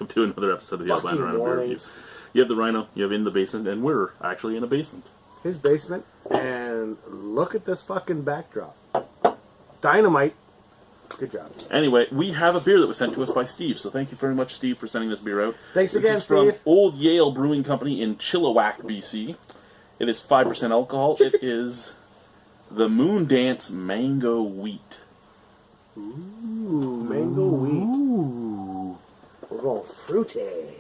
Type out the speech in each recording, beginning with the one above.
To another episode of the Albino Rhino Beer Review. warnings. You have the Rhino, you have In the Basement, and we're actually in a basement. His basement, and look at this fucking backdrop. Dynamite. Good job. Anyway, we have a beer that was sent to us by Steve, so thank you very much, Steve, for sending this beer out. Thanks again, This is from Steve. Old Yale Brewing Company in Chilliwack, BC. It is 5% alcohol. It is the Moon Dance Mango Wheat. Ooh, mango wheat. We're going fruity.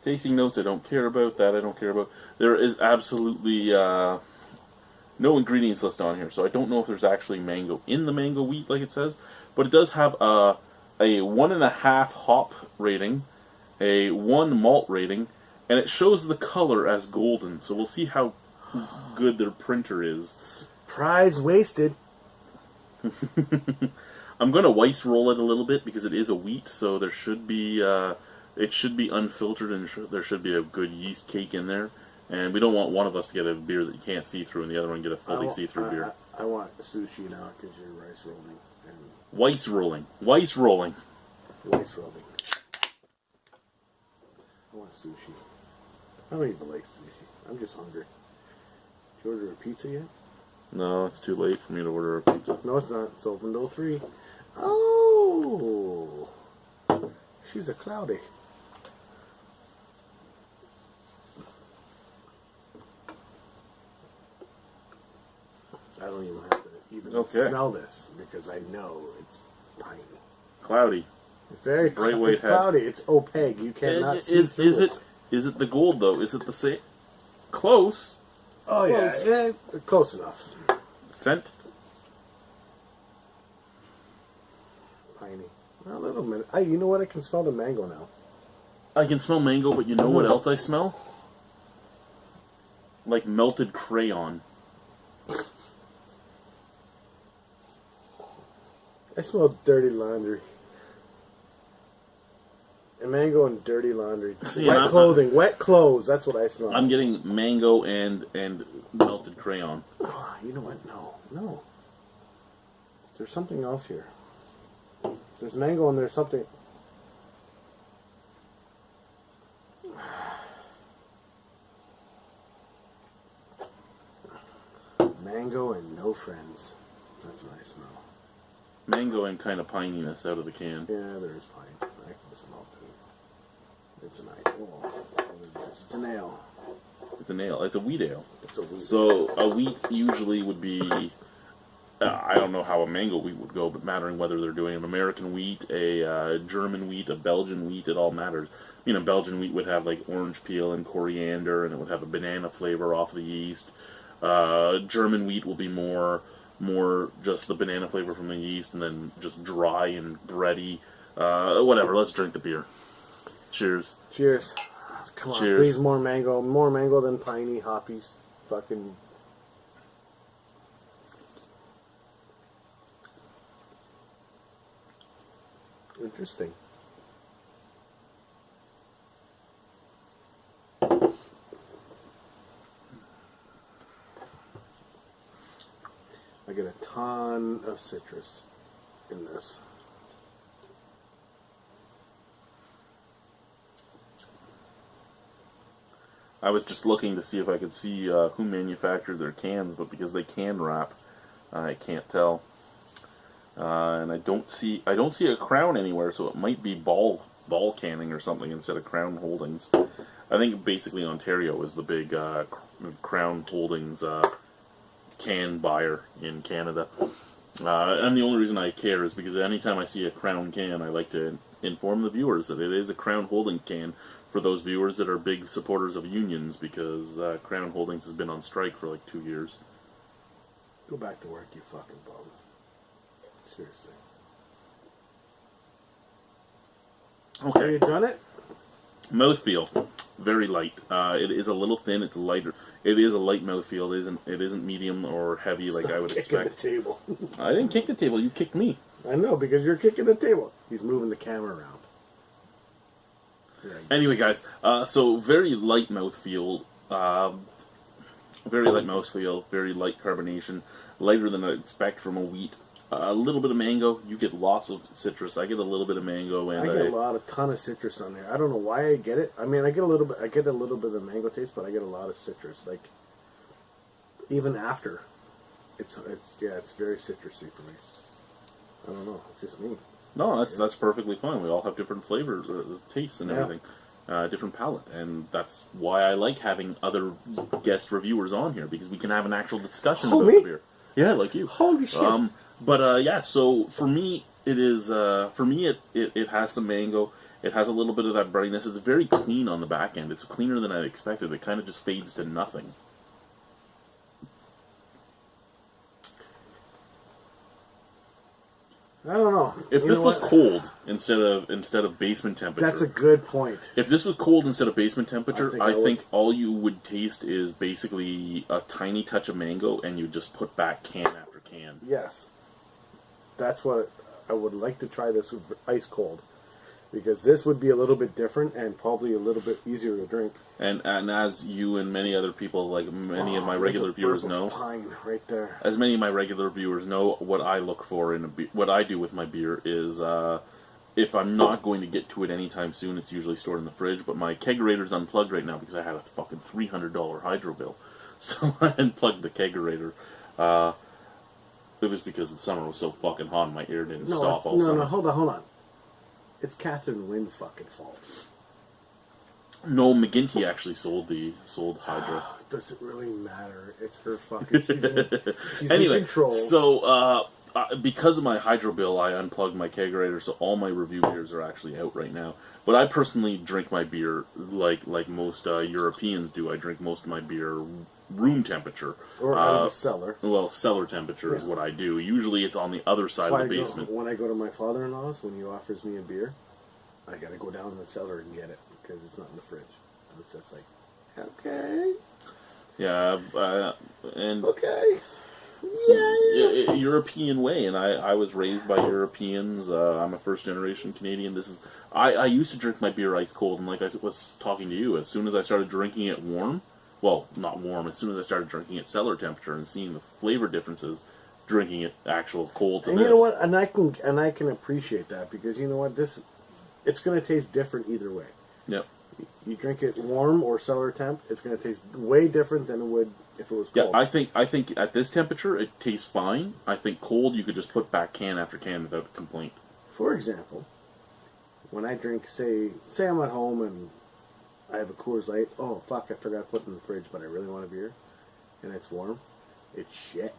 Tasting notes, I don't care about that. I don't care about. There is absolutely no ingredients listed on here, so I don't know if there's actually mango in the mango wheat like it says. But it does have a 1.5 hop rating, a 1 malt rating, and it shows the color as golden. So we'll see how good their printer is. Prize wasted. I'm going to Weiss roll it a little bit because it is a wheat, so there should be it should be unfiltered and there should be a good yeast cake in there. And we don't want one of us to get a beer that you can't see through and the other one get a fully see-through beer. I want sushi now because you're rice rolling. And Weiss rolling. Weiss rolling. rice rolling. I want sushi. I don't even like sushi. I'm just hungry. Did you order a pizza yet? No, it's too late for me to order a pizza. No, it's not. It's open till 3. Oh! She's a cloudy. I don't even have to smell this because I know it's tiny. Cloudy. It's very Right it's cloudy. It's opaque. You cannot see through it. Is it the gold though? Is it the same? Close. Oh Close. yeah, close enough. Scent. Piney. A little bit. You know what? I can smell the mango now. I can smell mango, but you know what else I smell? Like melted crayon. I smell dirty laundry. And mango and dirty laundry. See, wet clothing. Wet clothes. That's what I smell. I'm getting mango and melted crayon. Oh, you know what? No. There's something else here. There's mango and there's something. Mango and no friends. That's what I smell. Mango and kind of pininess out of the can. Yeah, there's pine. I can smell it. It's an It's an ale. It's an ale. It's a wheat ale. It's a wheat. So a wheat usually would be. I don't know how a mango wheat would go, but mattering whether they're doing an American wheat, a German wheat, a Belgian wheat, it all matters. You know, Belgian wheat would have like orange peel and coriander, and it would have a banana flavor off the yeast. German wheat will be more just the banana flavor from the yeast, and then just dry and bready. Whatever. Let's drink the beer. Cheers. Cheers. Come on, Cheers. please, more mango. More mango than piney, hoppy, fucking. Interesting. I get a ton of citrus in this. I was just looking to see if I could see who manufactured their cans, but because they can wrap, I can't tell. And I don't see a Crown anywhere, so it might be ball canning or something instead of Crown Holdings. I think basically Ontario is the big Crown Holdings can buyer in Canada. And the only reason I care is because anytime I see a Crown can, I like to inform the viewers that it is a Crown Holdings can for those viewers that are big supporters of unions, because Crown Holdings has been on strike for like 2 years. Go back to work, you fucking bums. Seriously. Okay. Have you done it? Mouthfeel, very light. It is a little thin. It's lighter. It is a light mouthfeel. It isn't medium or heavy like I would expect. The table. I didn't kick the table. You kicked me. I know, because you're kicking the table. He's moving the camera around. Anyway, guys, so very light mouthfeel. Very light mouthfeel. Very light carbonation. Lighter than I'd expect from a wheat. a little bit of mango. You get lots of citrus. I get a little bit of mango, and I get a ton of citrus on there. I don't know why I get it. I mean, I get a little bit of the mango taste, but I get a lot of citrus. Like even after, it's very citrusy for me. I don't know. It's just me. No, that's perfectly fine. We all have different flavors, tastes, and everything. Different palate, and that's why I like having other guest reviewers on here, because we can have an actual discussion about the beer. Yeah, like you. Holy shit! So for me, it is. For me, it has some mango. It has a little bit of that breadiness. It's very clean on the back end. It's cleaner than I expected. It kind of just fades to nothing. I don't know. If this was cold instead of basement temperature, that's a good point. If this was cold instead of basement temperature, I think all you would taste is basically a tiny touch of mango, and you just put back can after can. Yes, that's what I would like to try this with ice cold, because this would be a little bit different and probably a little bit easier to drink. And as you and many other people, like many of my regular viewers know, pine right there. As many of my regular viewers know, what I look for in what I do with my beer is, if I'm not going to get to it anytime soon, it's usually stored in the fridge. But my kegerator's unplugged right now because I had a fucking $300 hydro bill, so I unplugged the kegerator. It was because the summer was so fucking hot, and my ear didn't stop all summer. No, hold on. It's Catherine Wynn's fucking fault. No, McGinty actually sold Hydro. Does it really matter? It's her fucking. She's anyway, in control. So because of my Hydro bill, I unplugged my kegerator, so all my review beers are actually out right now. But I personally drink my beer like most Europeans do. I drink most of my beer room temperature. Or out of the cellar. Well, cellar temperature is what I do. Usually it's on the other side of the basement. When I go to my father-in-law's, when he offers me a beer, I gotta go down in the cellar and get it, because it's not in the fridge. And it's just like, okay. Yeah, and... Okay. Yeah. European way, and I was raised by Europeans. I'm a first-generation Canadian. I used to drink my beer ice cold, and like I was talking to you, as soon as I started drinking it warm, well, not warm, as soon as I started drinking it cellar temperature and seeing the flavor differences, drinking it actual cold to and this. You know what? And I can appreciate that, because you know what? It's going to taste different either way. Yep. You drink it warm or cellar temp, it's going to taste way different than it would if it was cold. Yeah, I think at this temperature it tastes fine. I think cold you could just put back can after can without complaint. For example, when I drink, say I'm at home and I have a Coors Light. Oh fuck! I forgot to put it in the fridge, but I really want a beer, and it's warm. It's shit.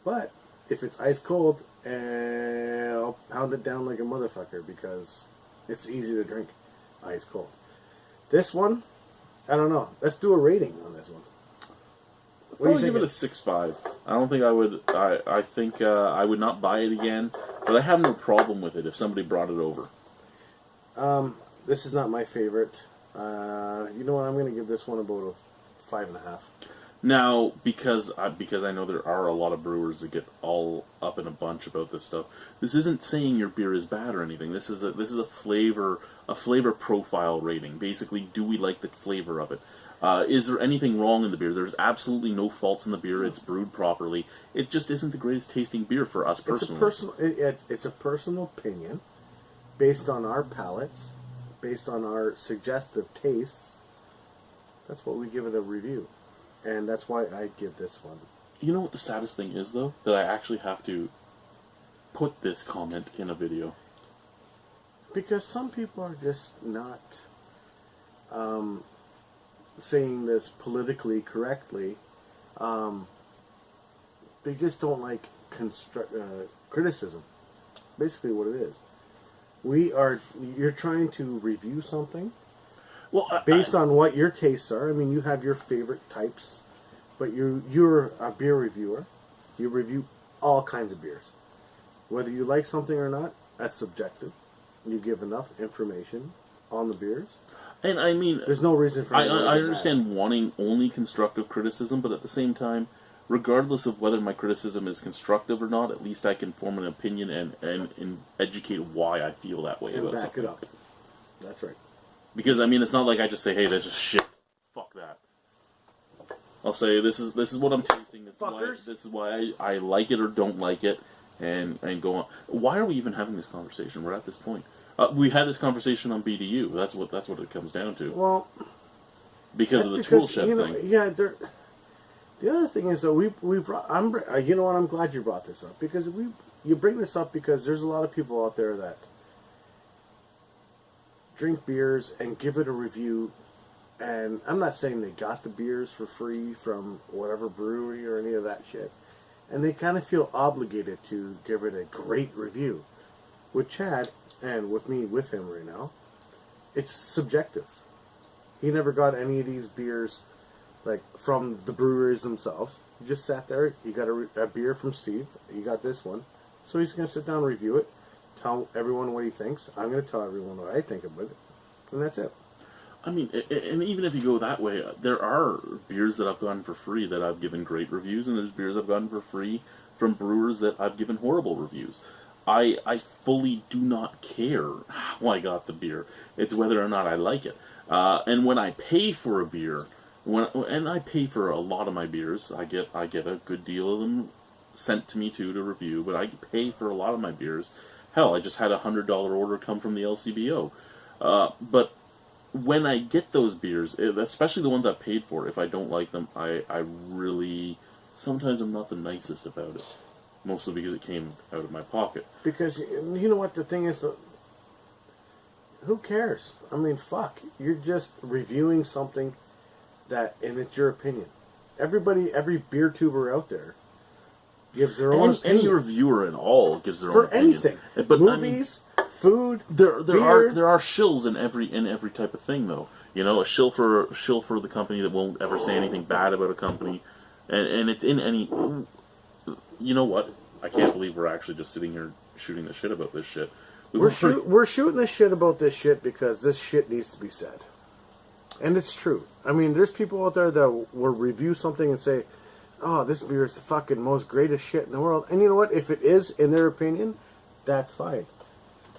But if it's ice cold, I'll pound it down like a motherfucker, because it's easy to drink ice cold. This one, I don't know. Let's do a rating on this one. What do you give it a 6.5. I don't think I would. I think I would not buy it again, but I have no problem with it if somebody brought it over. This is not my favorite. You know what? I'm going to give this one about a 5.5. Now, because I know there are a lot of brewers that get all up in a bunch about this stuff. This isn't saying your beer is bad or anything. This is a flavor profile rating. Basically, do we like the flavor of it? Is there anything wrong in the beer? There's absolutely no faults in the beer. It's brewed properly. It just isn't the greatest tasting beer for us personally. It's a personal opinion based on our palates, based on our suggestive tastes. That's what we give it a review. And that's why I give this one. You know what the saddest thing is, though? That I actually have to put this comment in a video. Because some people are just not saying this politically correctly. They just don't like criticism. Basically what it is. You're trying to review something. Well, based on what your tastes are. I mean, you have your favorite types, but you're a beer reviewer. You review all kinds of beers. Whether you like something or not, that's subjective. You give enough information on the beers. And I mean, there's no reason for I understand wanting only constructive criticism, but at the same time, regardless of whether my criticism is constructive or not, at least I can form an opinion and educate why I feel that way about something. Back it up. That's right. Because I mean, it's not like I just say, "Hey, that's just shit. Fuck that." I'll say, "This is what I'm tasting. This is why I like it or don't like it, and go on. Why are we even having this conversation? We're at this point. We had this conversation on BDU. That's what it comes down to. Well, because of the tool shed thing. Yeah, the other thing is that we brought. You know what? I'm glad you brought this up because you bring this up because there's a lot of people out there that drink beers and give it a review. And I'm not saying they got the beers for free from whatever brewery or any of that shit. And they kind of feel obligated to give it a great review. With Chad, and with me with him right now, it's subjective. He never got any of these beers like from the breweries themselves. He just sat there, he got a beer from Steve, he got this one. So he's going to sit down and review it, tell everyone what he thinks. I'm going to tell everyone what I think about it. And that's it. I mean, and even if you go that way, there are beers that I've gotten for free that I've given great reviews, and there's beers I've gotten for free from brewers that I've given horrible reviews. I fully do not care how I got the beer. It's whether or not I like it. And when I pay for a beer, and I pay for a lot of my beers, I get a good deal of them sent to me to review, but I pay for a lot of my beers. Hell, I just had a $100 order come from the LCBO. But when I get those beers, especially the ones I paid for, if I don't like them, I really, sometimes I'm not the nicest about it. Mostly because it came out of my pocket. Because, you know what the thing is, who cares? I mean, fuck. You're just reviewing something and it's your opinion. Every beer tuber out there gives their own opinion. Any reviewer at all gives their own opinion. For anything. But Movies, food, there beer. are shills in every type of thing, though. You know, a shill for the company that won't ever say anything bad about a company, and it's in any. You know what? I can't believe we're actually just sitting here shooting the shit about this shit. We're shooting the shit about this shit because this shit needs to be said. And it's true. I mean, there's people out there that will review something and say, oh, this beer is the fucking most greatest shit in the world. And you know what? If it is, in their opinion, that's fine.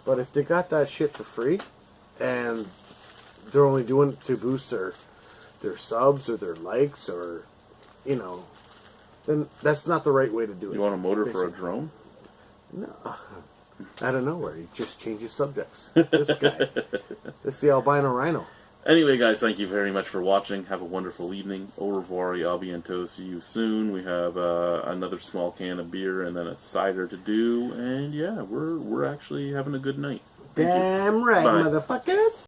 But if they got that shit for free, and they're only doing it to boost their subs or their likes or, you know, then that's not the right way to do it. You want a motor for a drone? No. Out of nowhere, he just changes subjects. This guy. This is the Albino Rhino. Anyway, guys, thank you very much for watching. Have a wonderful evening. Au revoir, a bientôt. See you soon. We have another small can of beer and then a cider to do. And yeah, we're actually having a good night. Damn right, Bye. motherfuckers.